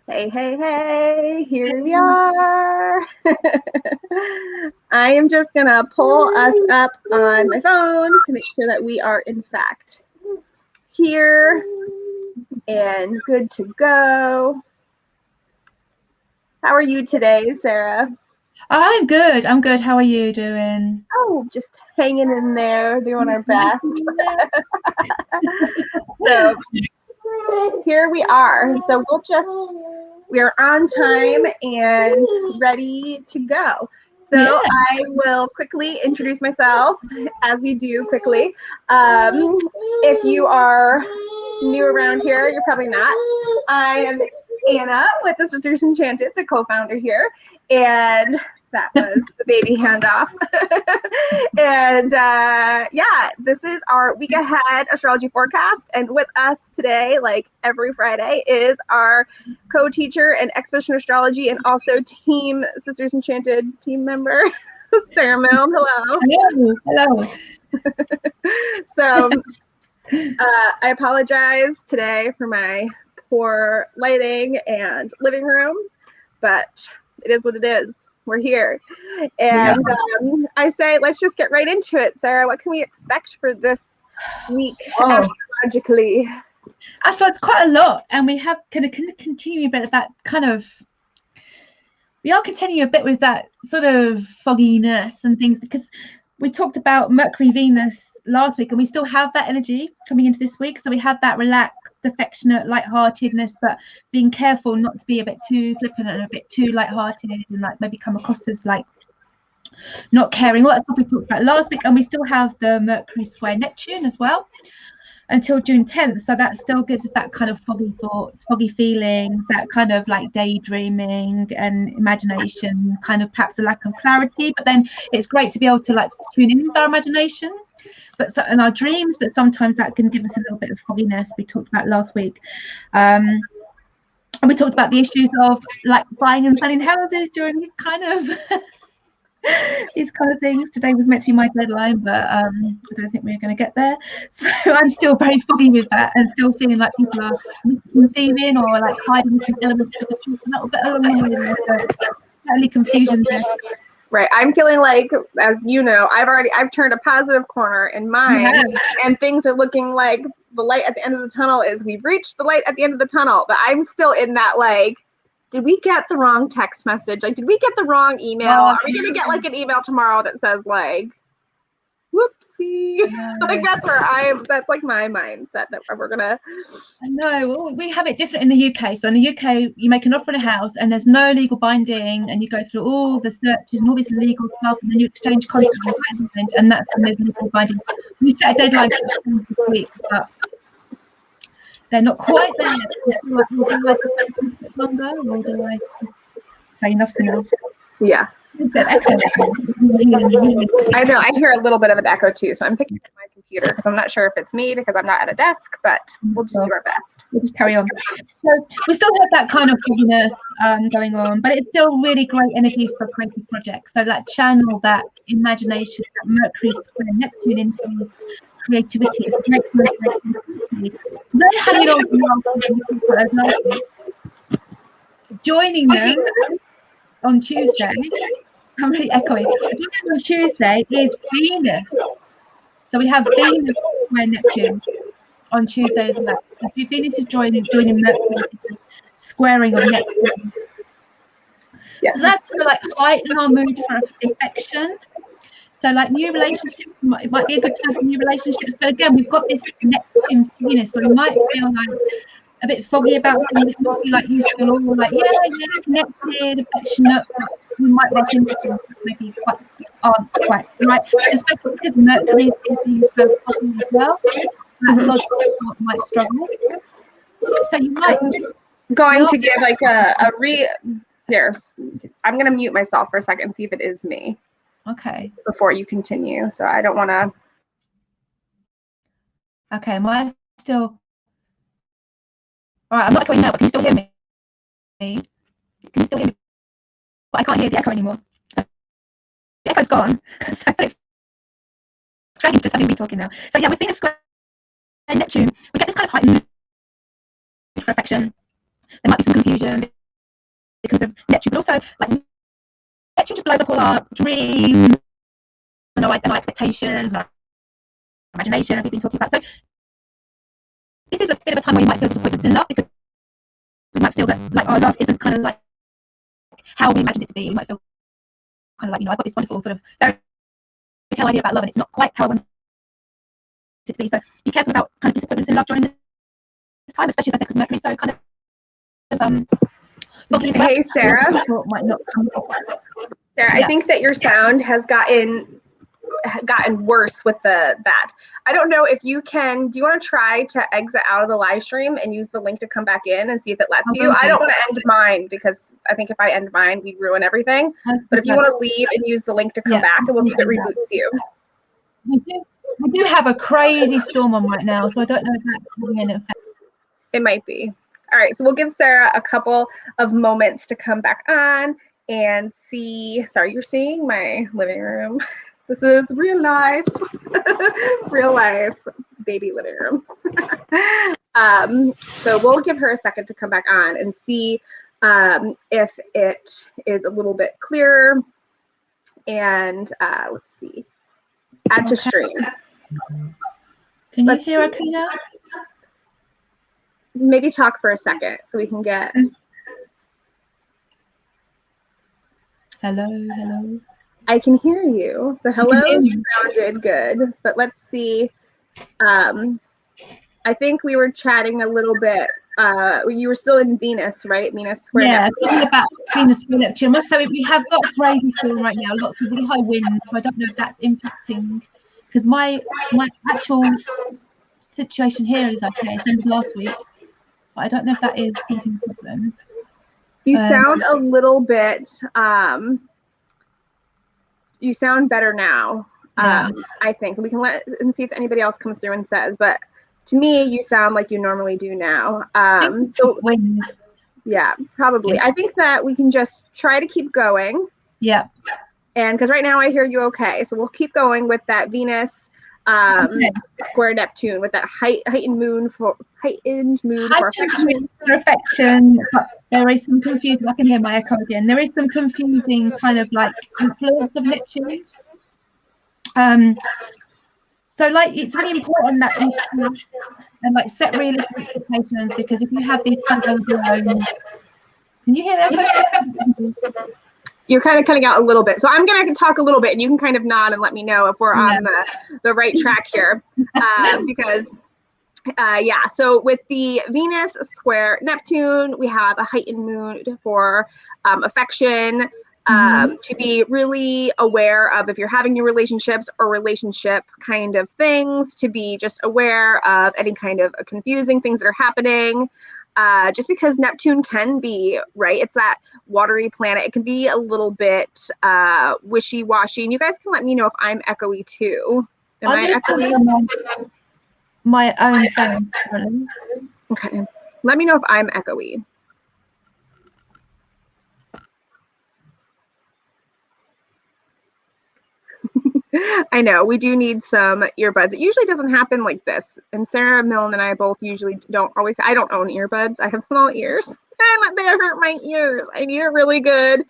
Hey, hey, hey, here we are. I am just going to pull us up on my phone to make sure that we are, in fact, here and good to go. How are you today, Sarah? I'm good. I'm good. How are you doing? Oh, just hanging in there, doing our best. So here we are. So we're on time and ready to go. So yeah. I will quickly introduce myself, as we do quickly. If you are new around here, you're probably not. I am Anna with the Sisters Enchanted, the co-founder here. And that was the baby handoff. And yeah, this is our week ahead astrology forecast. And with us today, like every Friday, is our co-teacher and exhibition astrology and also team Sisters Enchanted team member, Sarah Milne. Hello. Hello. So I apologize today for my poor lighting and living room, but it is what it is. We're here. And I say, let's just get right into it. Sarah, what can we expect for this week astrologically? Actually, it's quite a lot. And we have kind of continue a bit of that kind of, we are continuing a bit with that sort of fogginess and things, because we talked about Mercury, Venus last week, and we still have that energy coming into this week. So we have that relaxed, affectionate, lightheartedness, but being careful not to be a bit too flippant and a bit too lighthearted and like maybe come across as like not caring. All that stuff we talked about last week. And we still have the Mercury square Neptune as well until June 10th. So that still gives us that kind of foggy thoughts, foggy feelings, that kind of like daydreaming and imagination, kind of perhaps a lack of clarity. But then it's great to be able to like tune in with our imagination and our dreams, but sometimes that can give us a little bit of fogginess we talked about last week. And we talked about the issues of like buying and selling houses during these kind of things. Today was meant to be my deadline, but I don't think we're going to get there. So I'm still very foggy with that and still feeling like people are misconceiving or like hiding some elements of the truth a little bit along the way there. So totally confusion there. Right. I'm feeling like, as you know, I've turned a positive corner in mine, and things are looking like the light at the end of the tunnel we've reached the light at the end of the tunnel, but I'm still in that like, did we get the wrong text message? Like, did we get the wrong email? Are we going to get like an email tomorrow that says like, whoopsie? Like that's like my mindset that we're going to. I know. Well, we have it different in the UK. So in the UK, you make an offer on a house and there's no legal binding, and you go through all the searches and all this legal stuff, and then you exchange contracts, and that's when there's legal binding. We set a deadline for this week, but they're not quite there. Longer, or do I say enough's enough? Yeah. I know. I hear a little bit of an echo too, so I'm picking up my computer because I'm not sure if it's me because I'm not at a desk, but we'll just do our best. We'll just carry on. So we still have that kind of fogginess going on, but it's still really great energy for creative projects. So like channel that imagination, that Mercury square Neptune into creativity. It's great for creativity. They're hanging on joining them on Tuesday. I'm really echoing. Joining on Tuesday is Venus. So we have Venus square Neptune on Tuesday as well. So Venus is joining Mercury, squaring of Neptune. Yeah. So that's kind of like heighten our mood for affection. So like new relationships, it might be a good time for new relationships. But again, we've got this Neptune Venus, so we might feel like a bit foggy about something. It might be like you feel all like, yeah, connected, affectionate. We might rush into things that maybe aren't quite right. Especially because Mercury is being so foggy as well. That a lot of people might struggle. So you might going to give like here. I'm going to mute myself for a second and see if it is me. Okay. Before you continue, so I don't want to. Okay, am I still? All right, I'm not echoing now, but can you still hear me? Can you still hear me? But I can't hear the echo anymore. So the echo's gone. So it's strange just having me talking now. So yeah, with Venus square Neptune, we get this kind of heightened for affection. There might be some confusion because of Neptune, but also like Neptune just blows up all our dreams and our expectations and our imagination, as we've been talking about. So this is a bit of a time where you might feel disappointments in love, because we might feel that like our love isn't kind of like how we imagined it to be. We might feel kind of like, I've got this wonderful sort of fairy tale idea about love, and it's not quite how I wanted it to be. So be careful about kind of disappointments in love during this time, especially as I said, because Mercury is so kind of Hey, Sarah. Might not come. Sarah, yeah. I think that your sound has gotten worse with that. I don't know if you can. Do you want to try to exit out of the live stream and use the link to come back in and see if it lets you? I don't want to end mine, because I think if I end mine, we ruin everything. But if you want to leave and use the link to come back, and we'll see if it reboots you. We do have a crazy storm on right now, so I don't know if that's having an effect. It might be. All right, so we'll give Sarah a couple of moments to come back on and see. Sorry, you're seeing my living room. This is real life, real life baby living room. So we'll give her a second to come back on and see if it is a little bit clearer. And let's see, add to stream. Can you hear okay now? Maybe talk for a second so we can get. Hello. I can hear you. The hello sounded good, but let's see. I think we were chatting a little bit. You were still in Venus, right? Venus square. Yeah, talking about Venus square Neptune. Also, we have got crazy storm right now. Lots of really high winds, so I don't know if that's impacting. Because my actual situation here is okay, same as last week. But I don't know if that is causing problems. You sound a little bit. You sound better now. Yeah. I think we can let and see if anybody else comes through and says. But to me, you sound like you normally do now. So wind. Yeah, probably. I think that we can just try to keep going. Yeah. And because right now I hear you okay, so we'll keep going with that Venus square Neptune, with that heightened moon for affection. But there is some confusing. I can hear my echo again. There is some confusing kind of like influence of Neptune. So like it's really important that you trust and like set realistic expectations, because if you have these kind of overwhelms, can you hear that? You're kind of cutting out a little bit. So I'm going to talk a little bit and you can kind of nod and let me know if we're on the right track here. Because, so with the Venus square Neptune, we have a heightened mood for affection, to be really aware of if you're having new relationships or relationship kind of things, to be just aware of any kind of confusing things that are happening. Just because Neptune can be, right, it's that watery planet, it can be a little bit wishy-washy. And you guys can let me know if I'm echoey too. Am I echoey? My own sound. Okay. Let me know if I'm echoey. I know we do need some earbuds. It usually doesn't happen like this. And Sarah Milne and I both usually I don't own earbuds. I have small ears and they hurt my ears. I need a really good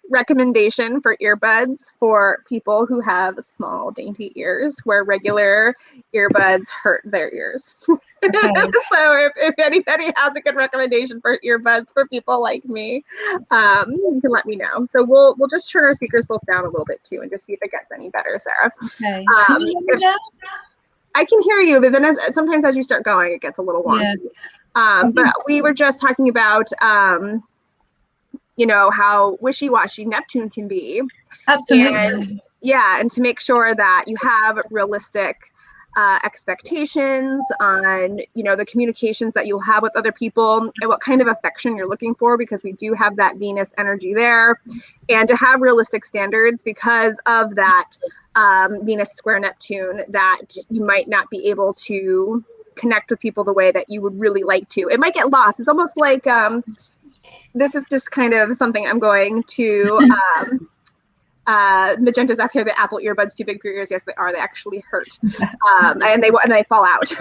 recommendation for earbuds for people who have small, dainty ears, where regular earbuds hurt their ears. Okay. So if anybody has a good recommendation for earbuds for people like me, you can let me know. So we'll just turn our speakers both down a little bit too, and just see if it gets any better, Sarah. Okay. I can hear you, but then sometimes as you start going, it gets a little wonky. Yeah. But we were just talking about, how wishy-washy Neptune can be. Absolutely. And to make sure that you have realistic expectations on, the communications that you'll have with other people and what kind of affection you're looking for, because we do have that Venus energy there, and to have realistic standards because of that Venus square Neptune, that you might not be able to connect with people the way that you would really like to. It might get lost. It's almost like this is just kind of something I'm going to Magenta's asking, are the Apple earbuds too big for your ears? Yes, they are. They actually hurt, and they fall out.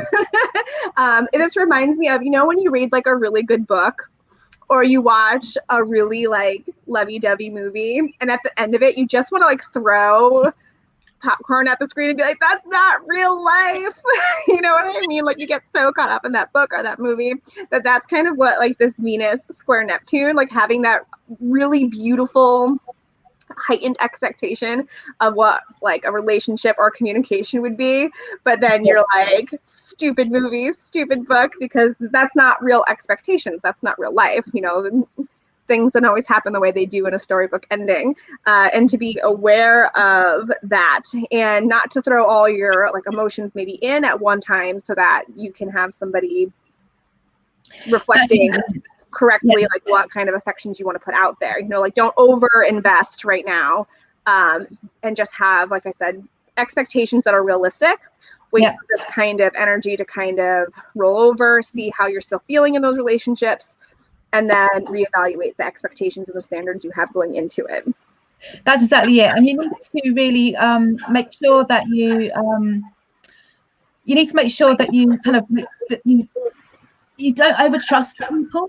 This reminds me of, you know, when you read like a really good book, or you watch a really like lovey-dovey movie, and at the end of it, you just want to like throw popcorn at the screen and be like, that's not real life. You know what I mean? Like, you get so caught up in that book or that movie that's kind of what like this Venus square Neptune, like having that really beautiful heightened expectation of what like a relationship or communication would be, but then you're like, stupid movies, stupid book, because that's not real expectations, that's not real life. You know, things don't always happen the way they do in a storybook ending, and to be aware of that and not to throw all your like emotions maybe in at one time, so that you can have somebody reflecting correctly, like what kind of affections you want to put out there. You know, like don't over invest right now, and just have, like I said, expectations that are realistic. Wait for this kind of energy to kind of roll over, see how you're still feeling in those relationships, and then reevaluate the expectations and the standards you have going into it. That's exactly it. And you need to really make sure that you need to make sure that you kind of that you don't overtrust people.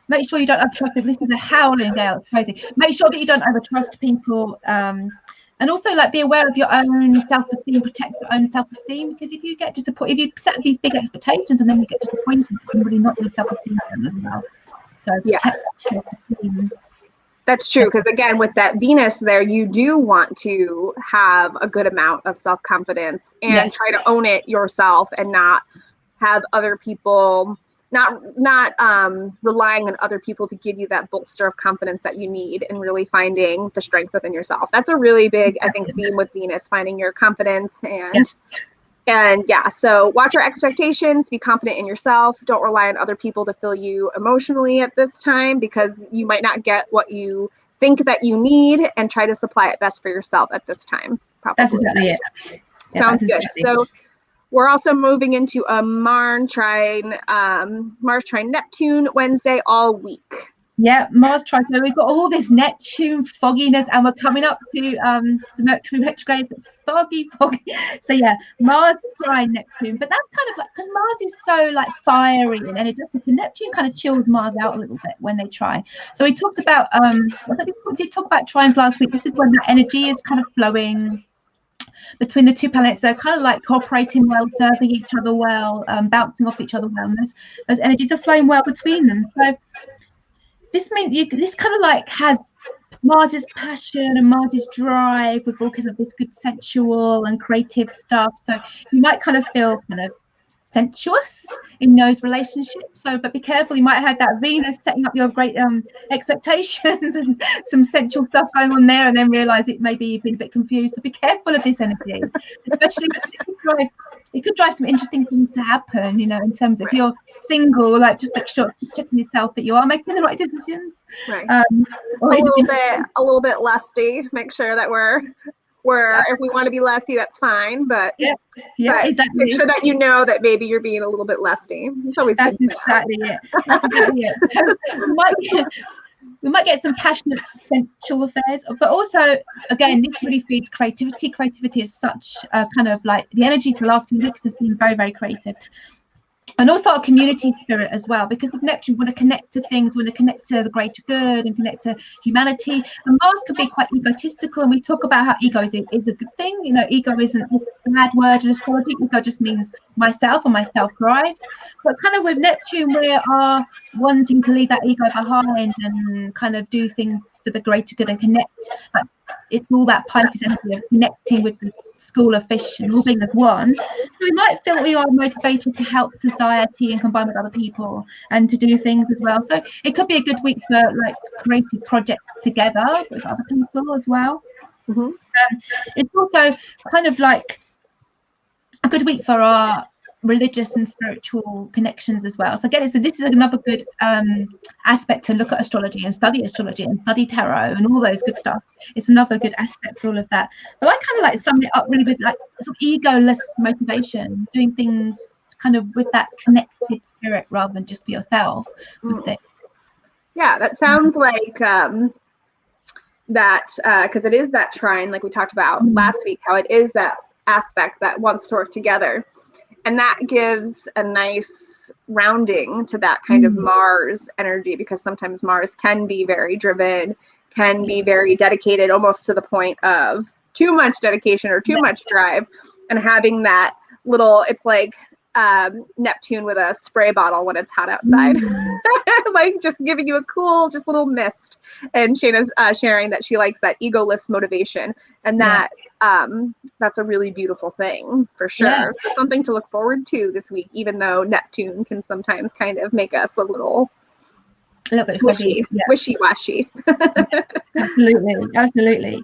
Make sure you don't overtrust people. This is a howling gale. It's crazy. Make sure that you don't overtrust people, and also like be aware of your own self-esteem. Protect your own self-esteem, because if you get disappointed, if you set these big expectations and then you get disappointed, you can really not your self-esteem as well. So protect your esteem. That's true, because again, with that Venus there, you do want to have a good amount of self-confidence and try to own it yourself, and not have other people, not relying on other people to give you that bolster of confidence that you need, and really finding the strength within yourself. That's a really big, I think, theme with Venus, finding your confidence. And so watch your expectations, be confident in yourself. Don't rely on other people to fill you emotionally at this time, because you might not get what you think that you need, and try to supply it best for yourself at this time. Probably. That's exactly it. Sounds good. Exactly. So we're also moving into a Mars trine Neptune Wednesday all week. Yeah, Mars trine. So we've got all this Neptune fogginess, and we're coming up to the Mercury retrograde. So it's foggy. So yeah, Mars trine Neptune. But that's kind of like, because Mars is so like fiery and energetic, and Neptune kind of chills Mars out a little bit when they try. So we talked about we did talk about trines last week. This is when that energy is kind of flowing between the two planets. They're kind of like cooperating well, serving each other well, bouncing off each other well, and those energies are flowing well between them. So this means this kind of like has Mars's passion and Mars's drive with all kind of this good sensual and creative stuff. So you might kind of feel kind of sensuous in those relationships. So, but be careful, you might have that Venus setting up your great expectations and some sensual stuff going on there, and then realize it maybe you've been a bit confused. So be careful of this energy, especially it could drive some interesting things to happen, you know, in terms of if you're single, like just make sure, checking yourself that you are making the right decisions. Right. A little bit lusty. Make sure that we're if we want to be lusty, that's fine, but exactly. Make sure that you know that maybe you're being a little bit lusty. It's always That's good. Exactly it. That's exactly it. We might get some passionate sensual affairs, but also, again, this really feeds creativity. Creativity is such a kind of like, the energy for the last few weeks has been very, very creative. And also our community spirit as well, because with Neptune, we want to connect to things, we want to connect to the greater good and connect to humanity. And Mars can be quite egotistical, and we talk about how ego is a good thing. You know, ego isn't a bad word in astrology. Ego just means myself or my self-drive. But kind of with Neptune, we are wanting to leave that ego behind and kind of do things for the greater good and connect. But it's all that Pisces energy of connecting with the school of fish and all being as one. So we might feel we are motivated to help society and combine with other people and to do things as well. So it could be a good week for like creative projects together with other people as well. Mm-hmm. It's also kind of like a good week for our religious and spiritual connections as well. So again, so this is another good aspect to look at astrology and study tarot and all those good stuff. It's another good aspect for all of that. But I kind of like summed it up really with like sort of egoless motivation, doing things kind of with that connected spirit rather than just for yourself with this. Yeah, that sounds like that because it is that trine, like we talked about last week, how it is that aspect that wants to work together. And that gives a nice rounding to that kind of Mars energy, because sometimes Mars can be very driven, can be very dedicated, almost to the point of too much dedication or too much drive. And having that little, it's like Neptune with a spray bottle when it's hot outside, like just giving you a cool, just little mist. And Shayna's sharing that she likes that egoless motivation, and that that's a really beautiful thing for sure. So something to look forward to this week, even though Neptune can sometimes kind of make us a little bit wishy-washy. Absolutely.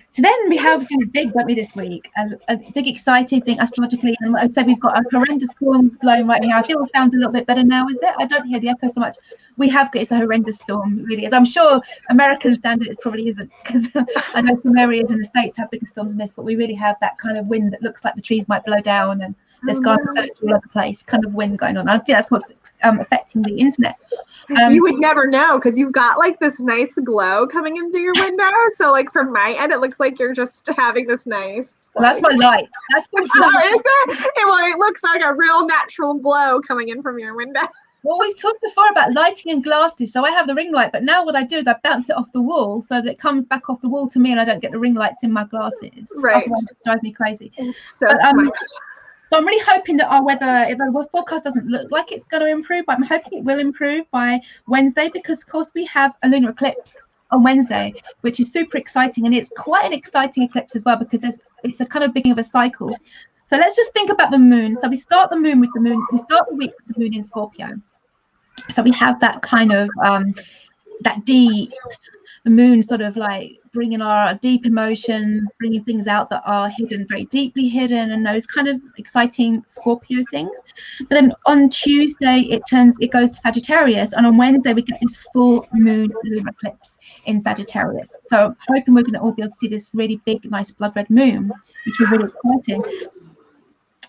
So then we have something big, don't we, this week? A big exciting thing astrologically. And I'd say we've got a horrendous storm blowing right now. I feel it sounds a little bit better now, is it? I don't hear the echo so much. It's a horrendous storm, really. As I'm sure American standard it probably isn't, because I know some areas in the States have bigger storms than this, but we really have that kind of wind that looks like the trees might blow down, and there's all over the place kind of wind going on. I think that's what's affecting the internet. You would never know, because you've got like this nice glow coming in through your window. So like from my end, it looks like you're just having this nice. Well, that's my light. That's what's is it? Well, it looks like a real natural glow coming in from your window. Well, we've talked before about lighting and glasses. So I have the ring light, but now what I do is I bounce it off the wall so that it comes back off the wall to me, and I don't get the ring lights in my glasses. Right. Otherwise it drives me crazy. So I'm really hoping that our weather, if the forecast doesn't look like it's going to improve, but I'm hoping it will improve by Wednesday, because of course we have a lunar eclipse on Wednesday, which is super exciting, and it's quite an exciting eclipse as well, because it's a kind of beginning of a cycle. So let's just think about the moon. So we start the week with the moon in Scorpio. So we have that kind of that deep, the moon sort of like bringing our deep emotions, bringing things out that are hidden, very deeply hidden, and those kind of exciting Scorpio things. But then on Tuesday it goes to Sagittarius, and on Wednesday we get this full moon lunar eclipse in Sagittarius. So I'm hoping we're going to all be able to see this really big, nice blood red moon, which is really exciting.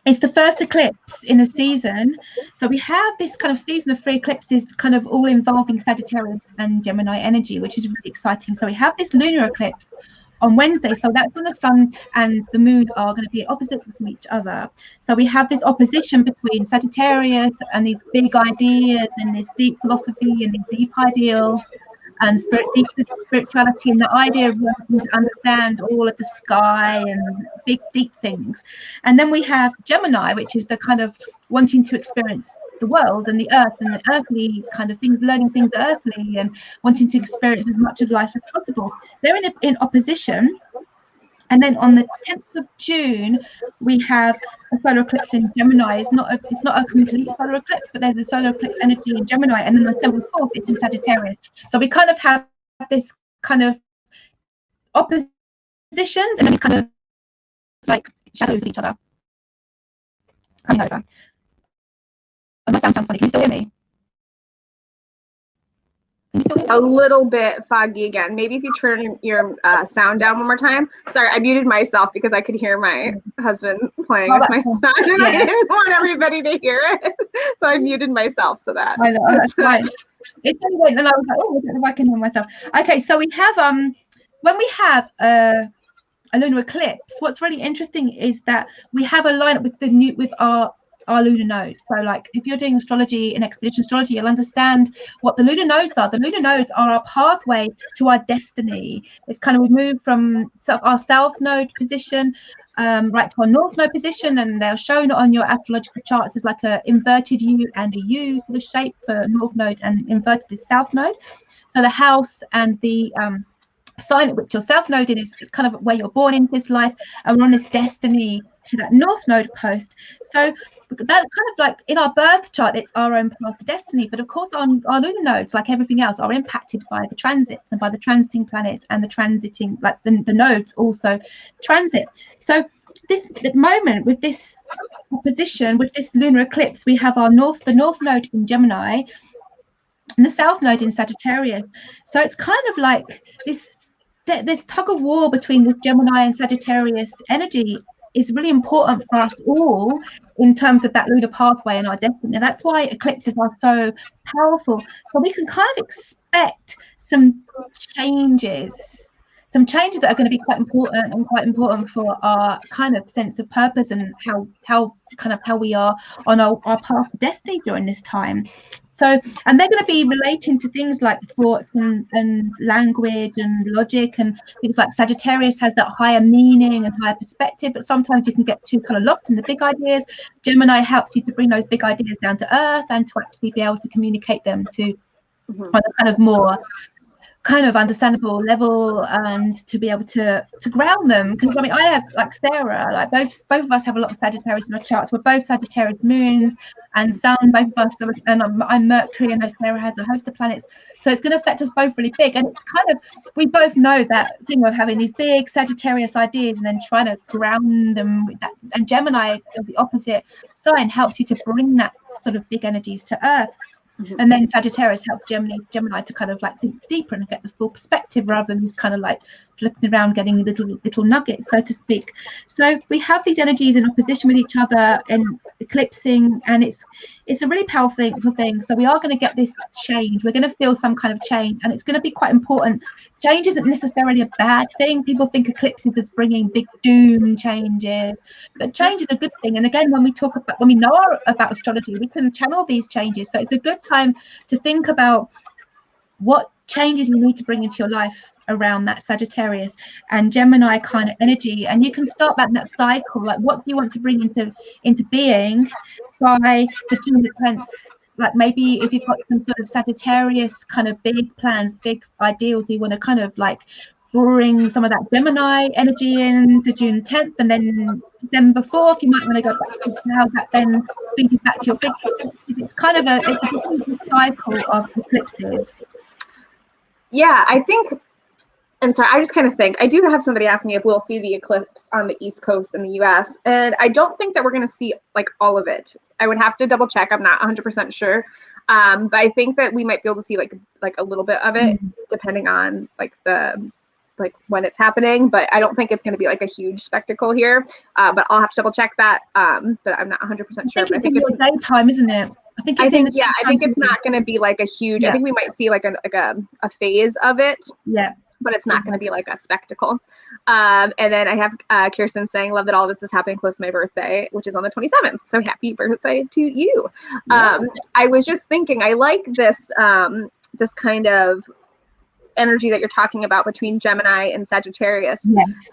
It's the first eclipse in a season. So we have this kind of season of 3 eclipses kind of all involving Sagittarius and Gemini energy, which is really exciting. So we have this lunar eclipse on Wednesday. So that's when the sun and the moon are going to be opposite from each other. So we have this opposition between Sagittarius and these big ideas and this deep philosophy and these deep ideals and deep spirituality, and the idea of wanting to understand all of the sky and big deep things. And then we have Gemini, which is the kind of wanting to experience the world and the earth and the earthly kind of things, learning things earthly and wanting to experience as much of life as possible. They're in opposition. And then on the 10th of June, we have a solar eclipse in Gemini. It's not a complete solar eclipse, but there's a solar eclipse energy in Gemini. And then on the 7th, it's in Sagittarius. So we kind of have this kind of oppositions and then it's kind of like shadows of each other coming over. And my sound sounds funny. Can you still hear me? A little bit foggy again. Maybe if you turn your sound down one more time. Sorry, I muted myself because I could hear my husband playing with my son, and I didn't want everybody to hear it. So I muted myself so that. I know, that's fine. It's anyway, and I was like, oh, I don't know if I can hear myself. Okay, so we have when we have a lunar eclipse, what's really interesting is that we have a lineup with our lunar nodes. So like if you're doing astrology and expedition astrology, you'll understand what the lunar nodes are. The lunar nodes are our pathway to our destiny. It's kind of, we move from our south node position right to our north node position, and they're shown on your astrological charts as like a inverted U and a U sort of shape for north node, and inverted is south node. So the house and the sign at which your south node is kind of where you're born in this life, and we're on this destiny to that north node post. So that kind of like in our birth chart, it's our own path to destiny. But of course, our lunar nodes, like everything else, are impacted by the transits and by the transiting planets, and the transiting, like the nodes also transit. So the moment with this opposition, with this lunar eclipse, we have the north node in Gemini and the south node in Sagittarius. So it's kind of like this tug of war between this Gemini and Sagittarius energy is really important for us all in terms of that lunar pathway and our destiny. And that's why eclipses are so powerful. So we can kind of expect some changes some changes that are going to be quite important for our kind of sense of purpose and how we are on our path to destiny during this time. So, and they're going to be relating to things like thoughts and language and logic, and things like Sagittarius has that higher meaning and higher perspective, but sometimes you can get too kind of lost in the big ideas. Gemini helps you to bring those big ideas down to earth and to actually be able to communicate them to on a kind of more kind of understandable level, and to be able to ground them. Because I mean, I have, like Sarah, like both of us have a lot of Sagittarius in our charts. We're both Sagittarius moons and sun, both of us, and I'm Mercury, and Sarah has a host of planets, so it's going to affect us both really big. And it's kind of, we both know that thing of having these big Sagittarius ideas and then trying to ground them with that. And Gemini, the opposite sign, helps you to bring that sort of big energies to earth. And then Sagittarius helps Gemini to kind of like think deeper and get the full perspective, rather than these kind of like flipping around getting little nuggets, so to speak. So we have these energies in opposition with each other and eclipsing, and it's a really powerful thing. So we are going to get this change. We're going to feel some kind of change, and it's going to be quite important. Change isn't necessarily a bad thing. People think eclipses as bringing big doom changes, but change is a good thing. And again, when we know about astrology, we can channel these changes. So it's a good time to think about what changes you need to bring into your life around that Sagittarius and Gemini kind of energy. And you can start that cycle, like what do you want to bring into being by the June the 10th. Like maybe if you've got some sort of Sagittarius kind of big plans, big ideals, you want to kind of like bring some of that Gemini energy in to June 10th, and then December 4th, you might want to go back to how that then feeds back to your big. It's kind of a cycle of eclipses. Yeah, I think, and sorry, I just kind of think, I do have somebody ask me if we'll see the eclipse on the East Coast in the US, and I don't think that we're going to see like all of it. I would have to double check. I'm not 100% sure. But I think that we might be able to see like a little bit of it, depending on like when it's happening. But I don't think it's going to be like a huge spectacle here. But I'll have to double check that. But I'm not 100% sure. I think it's daytime, isn't it? I think it's not going to be like a huge. I think we might see like a phase of it. Yeah. But it's not going to be like a spectacle. And then I have Kirsten saying, love that all this is happening close to my birthday, which is on the 27th. So happy birthday to you. Yeah. I was just thinking, I like this this kind of energy that you're talking about between Gemini and Sagittarius. Yes.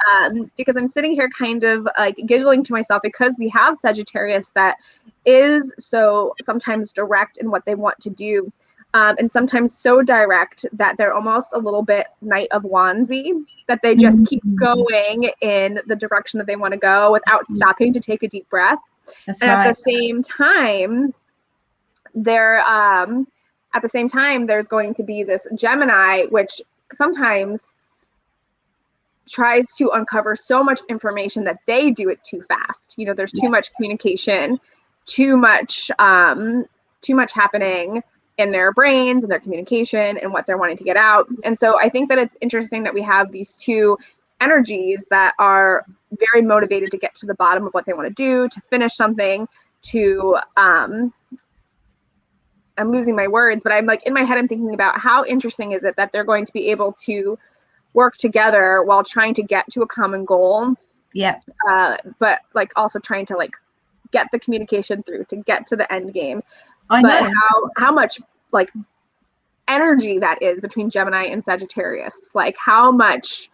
Because I'm sitting here kind of like giggling to myself, because we have Sagittarius that is so sometimes direct in what they want to do. And sometimes so direct that they're almost a little bit Knight of Wandsy, that they just keep going in the direction that they want to go without stopping to take a deep breath. That's and right. At the same time, there's going to be this Gemini, which sometimes tries to uncover so much information that they do it too fast. You know, there's too much communication, too much happening in their brains and their communication and what they're wanting to get out. And so I think that it's interesting that we have these two energies that are very motivated to get to the bottom of what they want to do, to finish something, to I'm losing my words, but I'm like in my head, I'm thinking about how interesting is it that they're going to be able to work together while trying to get to a common goal. Yeah. But like also trying to like get the communication through to get to the end game. I know how much like energy that is between Gemini and Sagittarius, like how much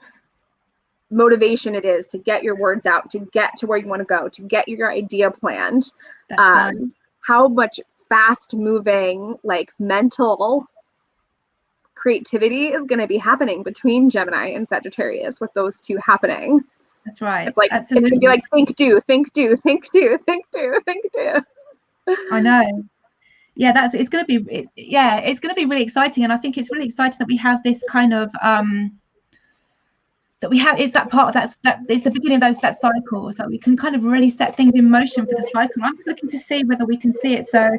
motivation it is to get your words out, to get to where you want to go, to get your idea planned. How much fast moving like mental creativity is going to be happening between Gemini and Sagittarius with those two happening. That's right. It's like Absolutely. It's gonna be like think do. I know. Yeah, it's going to be really exciting, and I think it's really exciting that we have this kind of it's that part of that it's the beginning of that cycle, so we can kind of really set things in motion for the cycle. I'm looking to see whether we can see it. So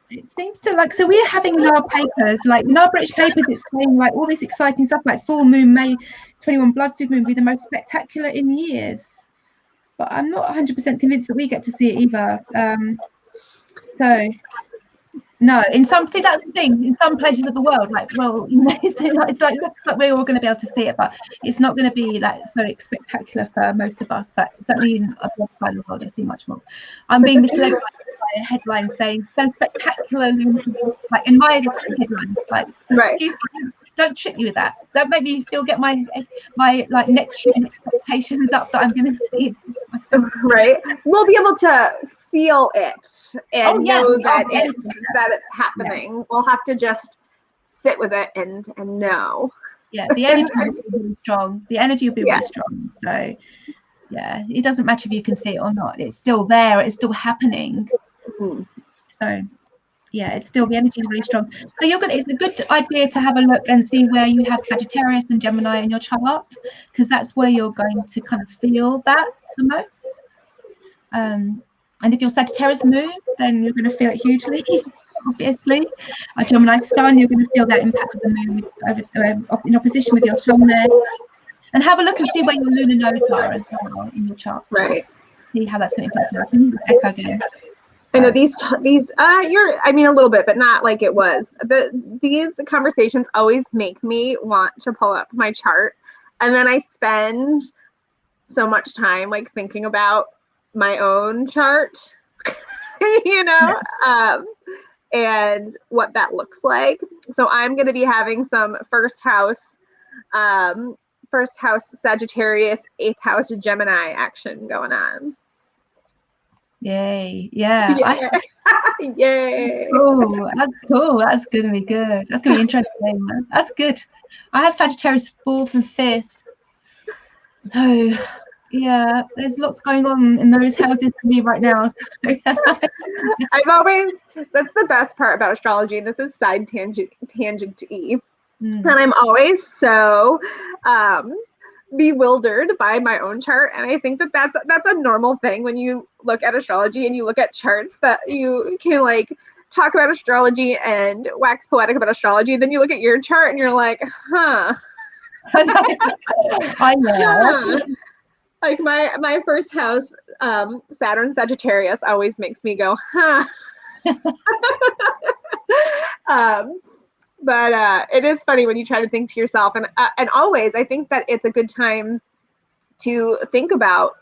it seems to like, so we're having in our papers, like in our British papers, it's saying like all this exciting stuff like full moon, May 21 blood moon will be the most spectacular in years, but I'm not 100% convinced that we get to see it either. So No, in some, see, that's the thing. In some places of the world, like, well, you know, it's like looks like we're all going to be able to see it, but it's not going to be like so spectacular for most of us. But certainly in other side of the world, I see much more. I'm being misled by a headline saying "so spectacular," like in my headlines, like, Right. don't trick me with that. Don't make me get my like Neptune expectations up that I'm going to see this myself. Right. We'll be able to feel it and know that it's happening. Yeah. We'll have to just sit with it and know. Yeah, the energy will be really strong. The energy will be really strong. So yeah, it doesn't matter if you can see it or not. It's still there. It's still happening. Mm-hmm. So yeah, it's still, the energy is really strong. So it's a good idea to have a look and see where you have Sagittarius and Gemini in your chart, because that's where you're going to kind of feel that the most. And if you're Sagittarius moon, then you're going to feel it hugely, obviously. A Gemini sun, you're going to feel that impact of the moon in opposition with your sun there. And have a look and see where your lunar nodes are as well in your chart. Right. See how that's going to influence you. I think it's echo again. I know these I mean a little bit, but not like it was. These conversations always make me want to pull up my chart, and then I spend so much time like thinking about my own chart, you know, and what that looks like. So I'm going to be having some first house Sagittarius, 8th house Gemini action going on. Yay. Yeah. Yay. Oh, that's cool. That's going to be good. That's going to be interesting. That's good. I have Sagittarius 4th and 5th. So yeah, there's lots going on in those houses for me right now. So. That's the best part about astrology, and this is side tangent-y. And I'm always so bewildered by my own chart, and I think that that's a normal thing when you look at astrology and you look at charts, that you can like talk about astrology and wax poetic about astrology, then you look at your chart and you're like, huh. I know. Like my first house, Saturn Sagittarius, always makes me go, huh. But it is funny when you try to think to yourself, and always I think that it's a good time to think about,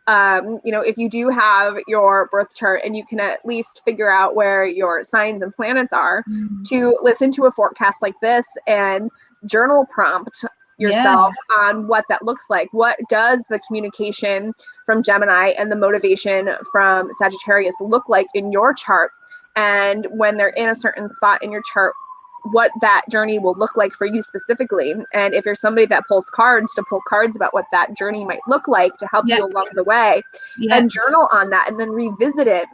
you know, if you do have your birth chart and you can at least figure out where your signs and planets are, to listen to a forecast like this and journal prompt yourself on what that looks like. What does the communication from Gemini and the motivation from Sagittarius look like in your chart? And when they're in a certain spot in your chart, what that journey will look like for you specifically. And if you're somebody that pulls cards, to pull cards about what that journey might look like to help you along the way, and journal on that, and then revisit it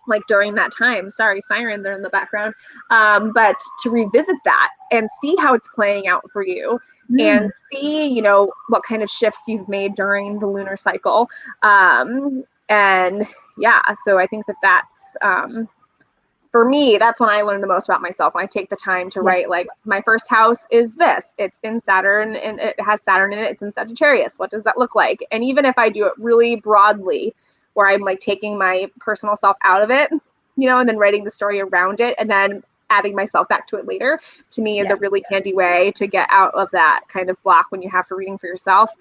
like during that time. Sorry, sirens are in the background. But to revisit that and see how it's playing out for you, and see, you know, what kind of shifts you've made during the lunar cycle. And yeah, so I think that that's, for me, that's when I learn the most about myself, when I take the time to write, like, my first house is this, it's in Saturn, and it has Saturn in it, it's in Sagittarius. What does that look like? And even if I do it really broadly, where I'm like taking my personal self out of it, you know, and then writing the story around it, and then adding myself back to it later, to me is a really handy way to get out of that kind of block when you have to reading for yourself.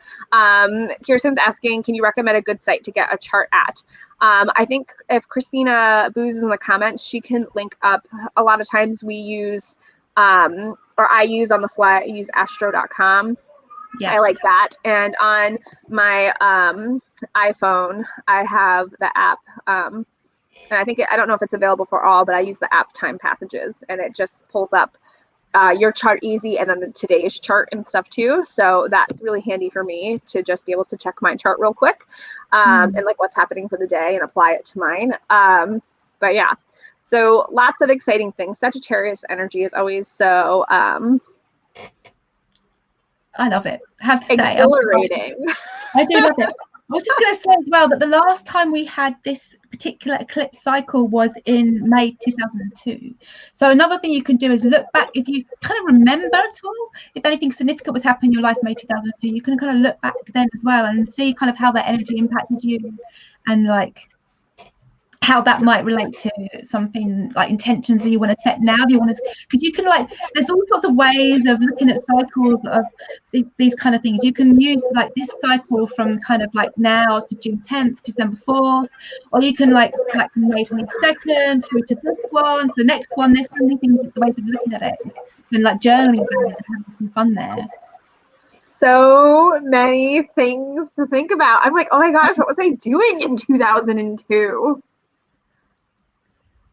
Kirsten's asking, can you recommend a good site to get a chart at? I think if Christina Booz is in the comments, she can link up. A lot of times we use, or I use on the fly, I use astro.com. I like that. And on my iPhone, I have the app. And I think, I don't know if it's available for all, but I use the app Time Passages, and it just pulls up your chart easy, and then today's chart and stuff too. So that's really handy for me to just be able to check my chart real quick, and like what's happening for the day, and apply it to mine. But yeah, so lots of exciting things. Sagittarius energy is always so I love it. I have to say, exhilarating. I do love it. I was just going to say as well that the last time we had this particular eclipse cycle was in May 2002. So another thing you can do is look back, if you kind of remember at all, if anything significant was happening in your life May 2002, you can kind of look back then as well and see kind of how that energy impacted you, and like how that might relate to something like intentions that you want to set now. Do you want to, because you can like, there's all sorts of ways of looking at cycles of these kind of things. You can use like this cycle from kind of like now to June 10th, December 4th, or you can like from May 22nd through to this one, to the next one. There's so many things, the ways of looking at it, and like journaling about it and having some fun there. So many things to think about. I'm like, oh my gosh, what was I doing in 2002?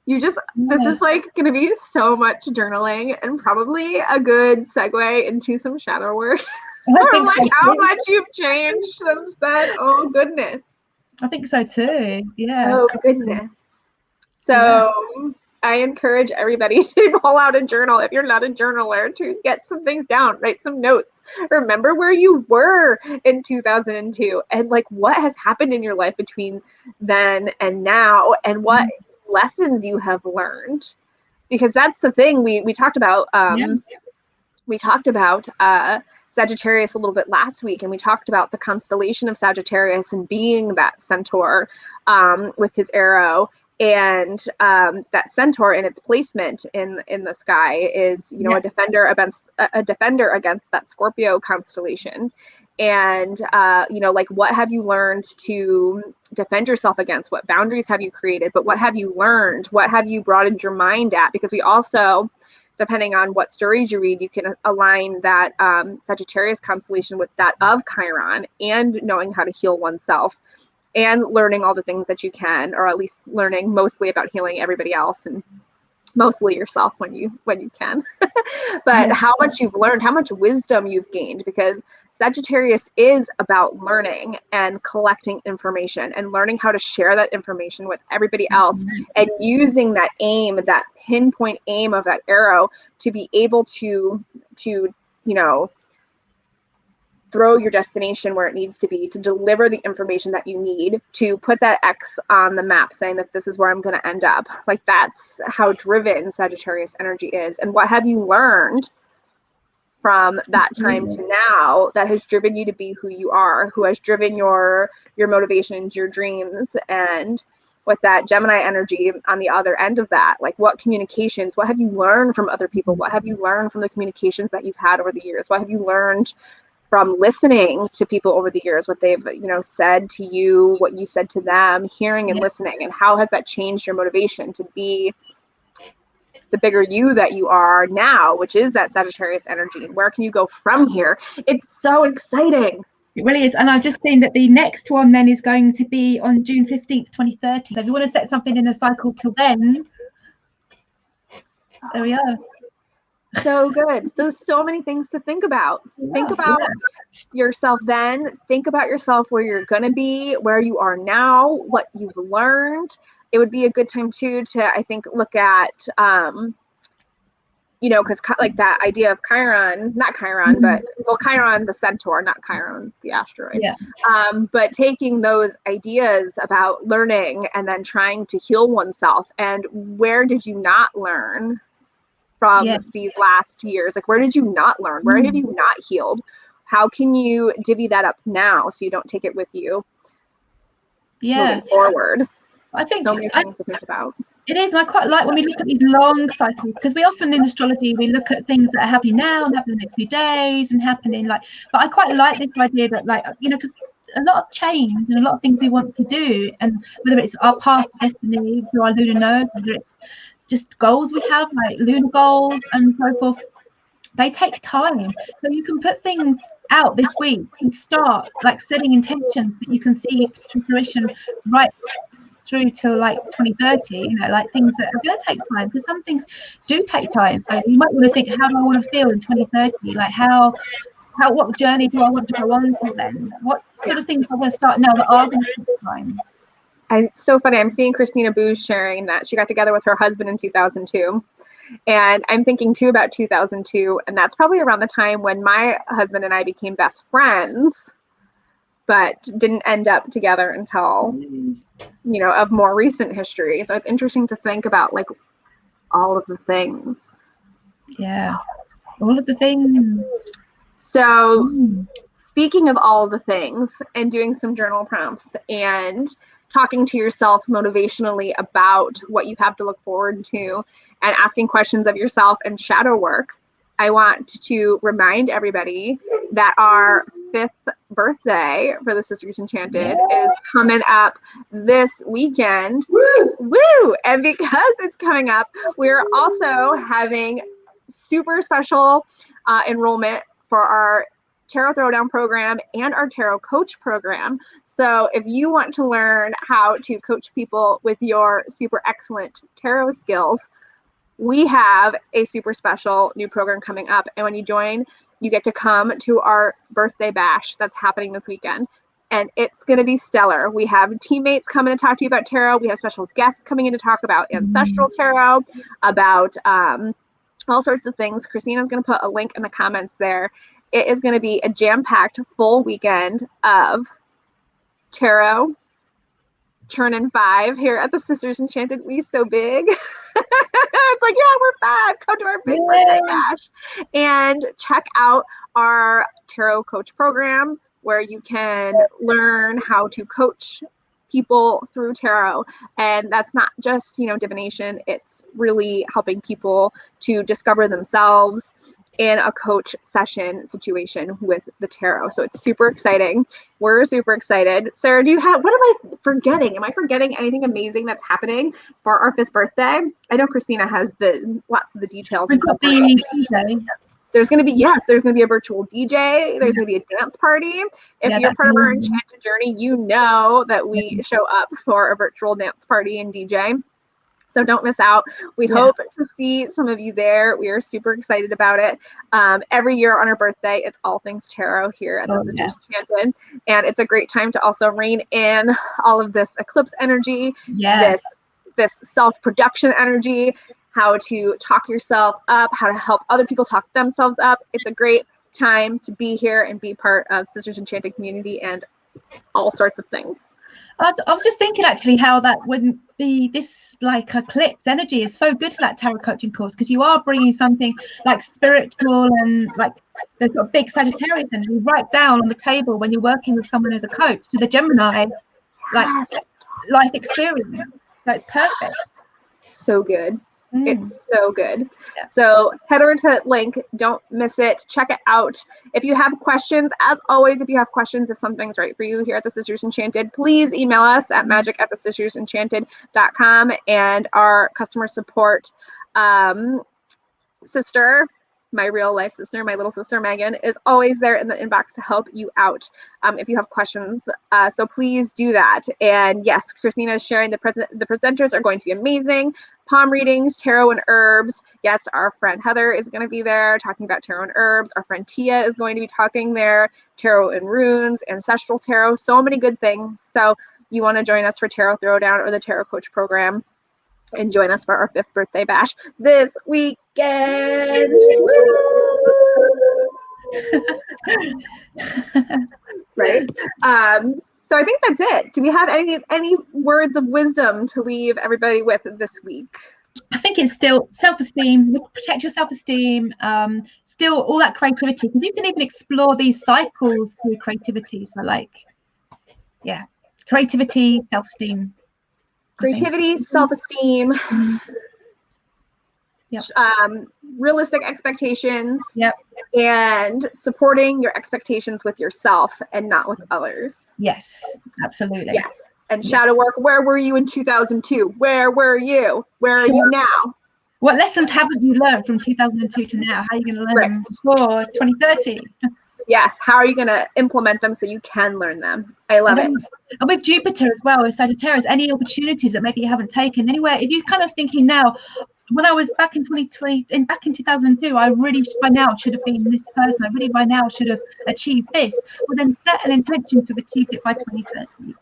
This is like going to be so much journaling and probably a good segue into some shadow work. I'm like, how much you've changed since then. Oh, goodness. I think so too. Yeah. Oh, goodness. So I encourage everybody to pull out a journal if you're not a journaler, to get some things down, write some notes. Remember where you were in 2002 and like what has happened in your life between then and now, and what lessons you have learned, because that's the thing we talked about. We talked about Sagittarius a little bit last week, and we talked about the constellation of Sagittarius and being that centaur with his arrow, and that centaur in its placement in the sky is, you know, a defender against that Scorpio constellation. And, you know, like, what have you learned to defend yourself against? What boundaries have you created? But what have you learned? What have you broadened your mind at? Because we also, depending on what stories you read, you can align that Sagittarius constellation with that of Chiron, and knowing how to heal oneself and learning all the things that you can, or at least learning mostly about healing everybody else and mostly yourself when you can. But how much you've learned, how much wisdom you've gained, because Sagittarius is about learning and collecting information and learning how to share that information with everybody else, and using that aim, that pinpoint aim of that arrow, to be able to you know, throw your destination where it needs to be, to deliver the information that you need to put that X on the map, saying that this is where I'm going to end up. Like, that's how driven Sagittarius energy is. And what have you learned from that time to now that has driven you to be who you are, who has driven your motivations, your dreams? And with that Gemini energy on the other end of that, like, what communications, what have you learned from other people? What have you learned from the communications that you've had over the years? What have you learned from listening to people over the years, what they've, you know, said to you, what you said to them, hearing and listening, and how has that changed your motivation to be the bigger you that you are now, which is that Sagittarius energy? And where can you go from here? It's so exciting. It really is. And I've just seen that the next one then is going to be on June 15th, 2030. So if you want to set something in a cycle till then, there we are. So good. So many things to think about. Think about yourself then. Think about yourself where you're going to be, where you are now, what you've learned. It would be a good time too to, I think, look at, you know, because like that idea of Chiron, not Chiron, but, well, Chiron the centaur, not Chiron the asteroid. But taking those ideas about learning and then trying to heal oneself, and where did you not learn from these last years? Like, where did you not learn? Where have you not healed? How can you divvy that up now so you don't take it with you moving forward? I think so many things to think about. It is, and I quite like when we look at these long cycles, because we often in astrology we look at things that are happening now and happening in the next few days and happening like, but I quite like this idea that, like, you know, because a lot of change and a lot of things we want to do, and whether it's our path to destiny through our lunar node, whether it's just goals we have like lunar goals and so forth, they take time. So you can put things out this week and start like setting intentions that you can see to fruition right through till like 2030, you know, like things that are going to take time, because some things do take time. So you might want to think, how do I want to feel in 2030? Like what journey do I want to go on to then? What sort of things I want to start now that are going to take time? And it's so funny. I'm seeing Christina Booz sharing that she got together with her husband in 2002. And I'm thinking too about 2002. And that's probably around the time when my husband and I became best friends, but didn't end up together until, you know, of more recent history. So it's interesting to think about like all of the things. Yeah, all of the things. So speaking of all of the things and doing some journal prompts and talking to yourself motivationally about what you have to look forward to and asking questions of yourself and shadow work, I want to remind everybody that our 5th birthday for the Sisters Enchanted is coming up this weekend. Woo! And because it's coming up, we're also having super special enrollment for our Tarot Throwdown program and our Tarot Coach program. So if you want to learn how to coach people with your super excellent tarot skills, we have a super special new program coming up. And when you join, you get to come to our birthday bash that's happening this weekend. And it's going to be stellar. We have teammates coming to talk to you about tarot. We have special guests coming in to talk about ancestral tarot, about all sorts of things. Christina's going to put a link in the comments there. It is going to be a jam-packed full weekend of tarot, churning 5 here at the Sisters Enchanted. We so big. It's like, yeah, we're 5. Come to our big birthday bash. And check out our tarot coach program where you can learn how to coach people through tarot. And that's not just, divination. It's really helping people to discover themselves in a coach session situation with the tarot. So it's super exciting. We're super excited. Sarah, what am I forgetting? Am I forgetting anything amazing that's happening for our 5th birthday? I know Christina has lots of the details. We've got the DJ. There's going to be a virtual DJ. There's going to be a dance party. If you're part of our Enchanted journey, you know that we show up for a virtual dance party and DJ. So don't miss out. We hope to see some of you there. We are super excited about it. Every year on our birthday, it's all things tarot here at the Sisters Enchanted. And it's a great time to also rein in all of this eclipse energy, this self-production energy, how to talk yourself up, how to help other people talk themselves up. It's a great time to be here and be part of Sisters Enchanted community and all sorts of things. I was just thinking actually how that when this eclipse energy is so good for that tarot coaching course, because you are bringing something like spiritual and like the sort of big Sagittarius energy right down on the table when you're working with someone as a coach to the Gemini life experience. So it's perfect. So good. It's so good. So head over to that link. Don't miss it. Check it out. If you have questions, as always, if if something's right for you here at the Sisters Enchanted, please email us at magic@thesistersenchanted.com. And our customer support sister, my real life sister, my little sister Megan, is always there in the inbox to help you out if you have questions. So please do that. And yes, Christina is sharing the presenters are going to be amazing. Palm readings, tarot and herbs. Yes, our friend Heather is going to be there talking about tarot and herbs. Our friend Tia is going to be talking there, tarot and runes, ancestral tarot, so many good things. So you want to join us for Tarot Throwdown or the Tarot Coach program and join us for our 5th birthday bash this weekend. Right. So I think that's it. Do we have any words of wisdom to leave everybody with this week? I think it's still self-esteem. Protect your self-esteem. Still all that creativity, because you can even explore these cycles through creativity. So creativity, self-esteem. Creativity, self-esteem, realistic expectations, and supporting your expectations with yourself and not with others. Yes, absolutely. Yes. And shadow work. Where were you in 2002? Where were you? Where are you now? What lessons haven't you learned from 2002 to now? How are you going to learn them for 2030? Yes. How are you going to implement them so you can learn them? I love it. And with Jupiter as well, with Sagittarius, any opportunities that maybe you haven't taken anywhere, if you're kind of thinking now, when I was back in 2020 and back in 2002, I really by now should have been this person. I really by now should have achieved this. Well, then set an intention to have achieved it by 2030.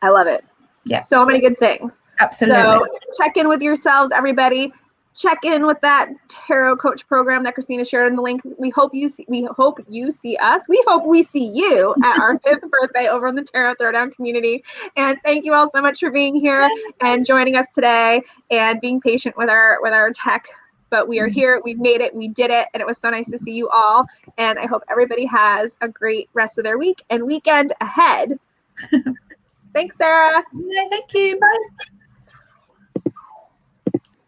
I love it. Yeah. So many good things. Absolutely. So check in with yourselves, everybody. Check in with that tarot coach program that Christina shared in the link. We hope you see us. We hope we see you at our 5th birthday over in the Tarot Throwdown community. And thank you all so much for being here and joining us today and being patient with our tech. But we are here. We've made it. We did it. And it was so nice to see you all. And I hope everybody has a great rest of their week and weekend ahead. Thanks, Sarah. Yeah, thank you. Bye.